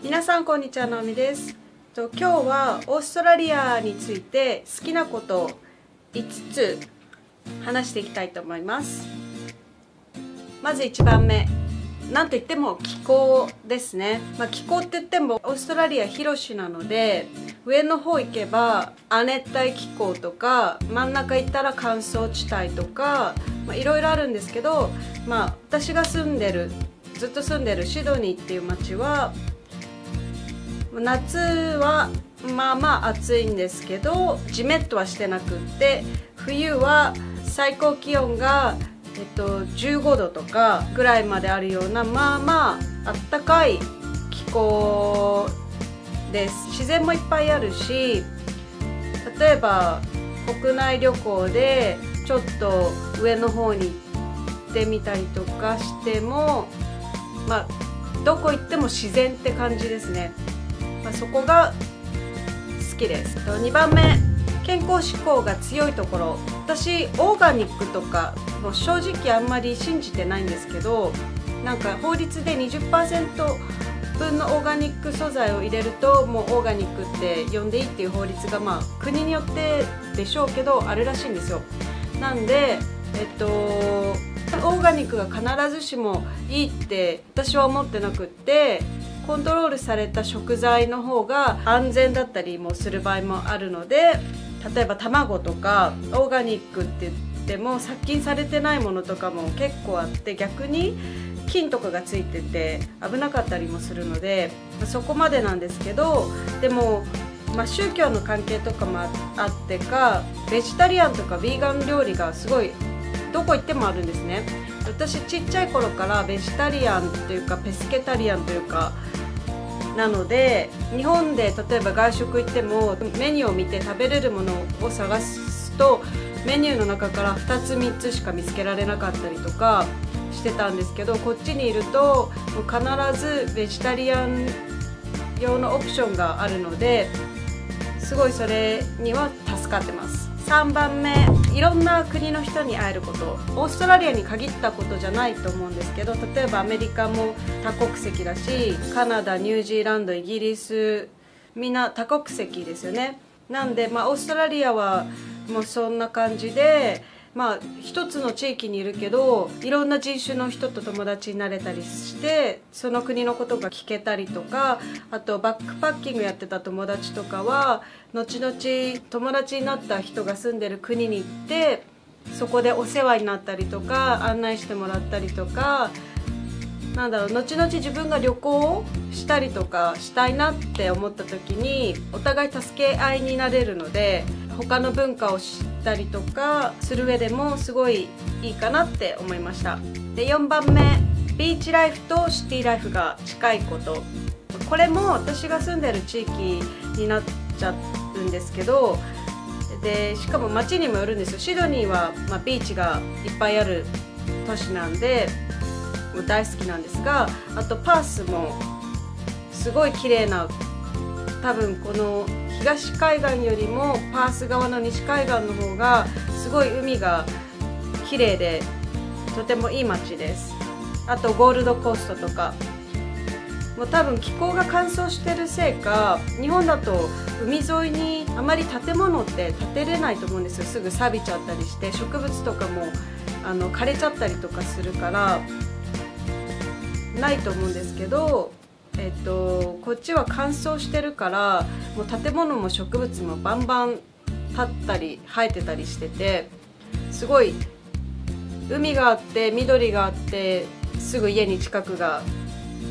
皆さんこんにちは、なおみです。今日はオーストラリアについて好きなことを5つ話していきたいと思います。まず1番目、なんといっても気候ですね。気候って言ってもオーストラリア広しなので、上の方行けば亜熱帯気候とか、真ん中行ったら乾燥地帯とか、いろいろあるんですけど、私がずっと住んでるシドニーっていう街は夏はまあまあ暑いんですけど、ジメッとはしてなくって、冬は最高気温が15度とかぐらいまであるような、まあまああったかい気候です。自然もいっぱいあるし、例えば国内旅行でちょっと上の方に行ってみたりとかしても、どこ行っても自然って感じですね。そこが好きです。2番目、健康志向が強いところ。私オーガニックとかもう正直あんまり信じてないんですけど、なんか法律で 20% 分のオーガニック素材を入れるともうオーガニックって呼んでいいっていう法律が国によってでしょうけどあるらしいんですよ。なんでオーガニックが必ずしもいいって私は思ってなくって、コントロールされた食材の方が安全だったりもする場合もあるので、例えば卵とかオーガニックって言っても殺菌されてないものとかも結構あって、逆に菌とかがついてて危なかったりもするので、そこまでなんですけど、でも宗教の関係とかもあってか、ベジタリアンとかビーガン料理がすごいどこ行ってもあるんですね。私ちっちゃい頃からベジタリアンというかペスケタリアンというかなので、日本で例えば外食行ってもメニューを見て食べれるものを探すと、メニューの中から2つ3つしか見つけられなかったりとかしてたんですけど、こっちにいるともう必ずベジタリアン用のオプションがあるので、すごいそれには助かってます。3番目、いろんな国の人に会えること。オーストラリアに限ったことじゃないと思うんですけど、例えばアメリカも多国籍だし、カナダ、ニュージーランド、イギリス、みんな多国籍ですよね。なんでオーストラリアはもうそんな感じで、一つの地域にいるけどいろんな人種の人と友達になれたりして、その国のことが聞けたりとか、あとバックパッキングやってた友達とかは後々友達になった人が住んでる国に行って、そこでお世話になったりとか案内してもらったりとか、後々自分が旅行したりとかしたいなって思った時にお互い助け合いになれるので、他の文化を知ったりとかする上でもすごいいいかなって思いました。で4番目、ビーチライフとシティライフが近いこと。これも私が住んでる地域になっちゃうんですけど、でしかも街にもよるんですよ。シドニーは、ビーチがいっぱいある都市なんで大好きなんですが、あとパースもすごい綺麗な、多分この東海岸よりもパース側の西海岸の方がすごい海が綺麗でとてもいい街です。あとゴールドコーストとかもう多分気候が乾燥してるせいか、日本だと海沿いにあまり建物って建てれないと思うんですよ。すぐ錆びちゃったりして、植物とかも枯れちゃったりとかするからないと思うんですけど、こっちは乾燥してるから、もう建物も植物もバンバン立ったり生えてたりしてて、すごい海があって緑があって、すぐ家に近くが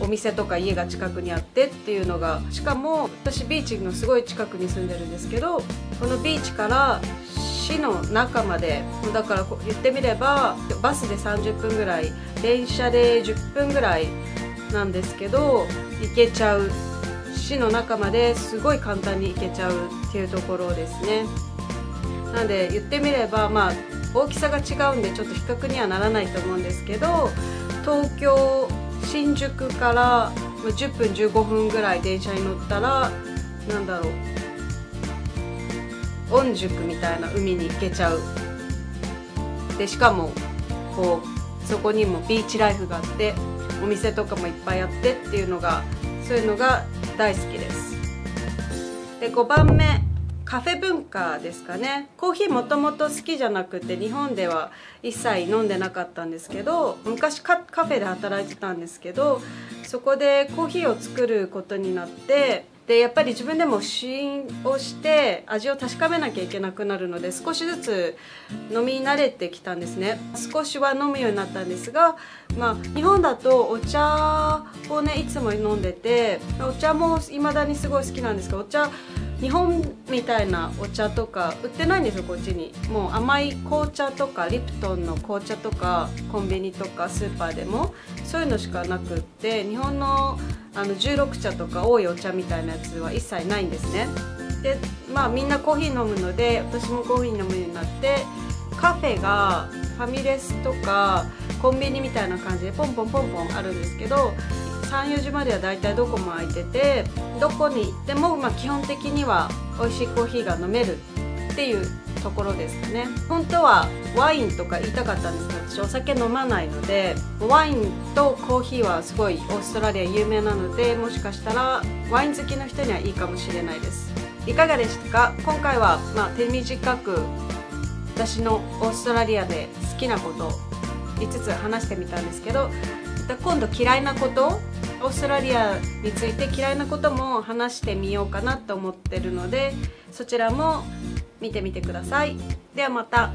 お店とか家が近くにあってっていうのが、しかも私ビーチのすごい近くに住んでるんですけど、このビーチから市の中まで、だから言ってみればバスで30分ぐらい、電車で10分ぐらいなんですけど行けちゃう、市の中まですごい簡単に行けちゃうっていうところですね。なんで言ってみれば大きさが違うんでちょっと比較にはならないと思うんですけど、東京新宿から10分15分ぐらい電車に乗ったら御宿みたいな海に行けちゃう。でしかもそこにもビーチライフがあって、お店とかもいっぱいあってっていうのがそういうのが大好きです。で5番目、カフェ文化ですかね。コーヒーもともと好きじゃなくて日本では一切飲んでなかったんですけど、昔カフェで働いてたんですけど、そこでコーヒーを作ることになって、でやっぱり自分でも試飲をして味を確かめなきゃいけなくなるので、少しずつ飲み慣れてきたんですね。少しは飲むようになったんですが、日本だとお茶をねいつも飲んでて、お茶も未だにすごい好きなんですけど、お茶日本みたいなお茶とか売ってないんですよ、こっちに。もう甘い紅茶とかリプトンの紅茶とかコンビニとかスーパーでもそういうのしかなくって、日本の16茶とか多いお茶みたいなやつは一切ないんですね。でみんなコーヒー飲むので、私もコーヒー飲むようになって、カフェがファミレスとかコンビニみたいな感じでポンポンポンポンあるんですけど、3、4時まではだいたいどこも空いてて、どこに行っても基本的には美味しいコーヒーが飲めるっていうところですかね。本当はワインとか言いたかったんですけど、私お酒飲まないので、ワインとコーヒーはすごいオーストラリア有名なので、もしかしたらワイン好きの人にはいいかもしれないです。いかがでしたか？今回は手短く私のオーストラリアで好きなことを5つ話してみたんですけど、今度嫌いなこと、オーストラリアについて嫌いなことも話してみようかなと思ってるので、そちらも見てみてください。ではまた。